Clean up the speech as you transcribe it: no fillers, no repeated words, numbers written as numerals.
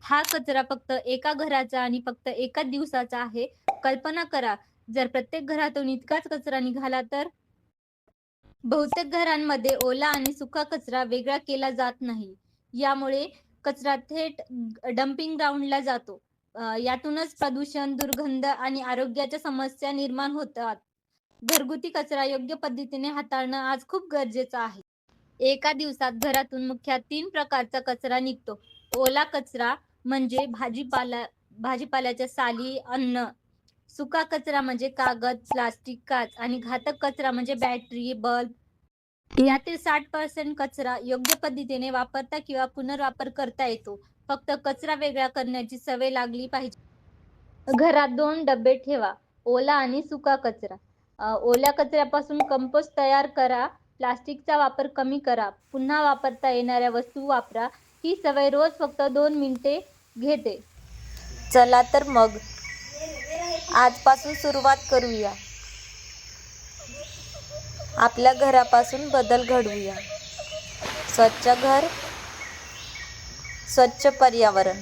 हा कचरा फक्त एका घराचा आणि फक्त एकाच दिवसाचा आहे. कल्पना करा, जर प्रत्येक घरातून इतकाच कचरा निघाला तर? बहुतेक घरांमध्ये ओला आणि सुका कचरा वेगळा केला जात नाही. यामुळे कचरा थेट डंपिंग ग्राउंडला जातो. यातूनच प्रदूषण, दुर्गंध आणि आरोग्याच्या समस्या निर्माण होतात. घरगुती कचरा योग्य पद्धतीने हाताळणं आज खूप गरजेचं आहे. एका दिवसात घरातून मुख्यतः 3 प्रकारचा कचरा निघतो. ओला कचरा म्हणजे भाजीपाल्याच्या साली, अन्न. सुका कचरा म्हणजे कागद, प्लास्टिक, काच आणि घातक कचरा म्हणजे बॅटरी, बल्ब. यातील 60% कचरा योग्य पद्धतीने वापरता किंवा पुनर्वापर करता येतो. फक्त कचरा वेगळा करण्याची सवय लागली पाहिजे. घरात 2 डबे ठेवा. ओला आणि सुका कचरा. ओल्या कचऱ्यापासून कंपोस्ट तयार करा. प्लास्टिकचा वापर कमी करा. पुन्हा वापरता येणाऱ्या वस्तू वापरा. ही सवय रोज फक्त 2 मिनिटे घेते. चला तर मग आजपासून सुरुवात करूया. आपल्या घरापासून बदल घडवूया. स्वच्छ घर, स्वच्छ पर्यावरण.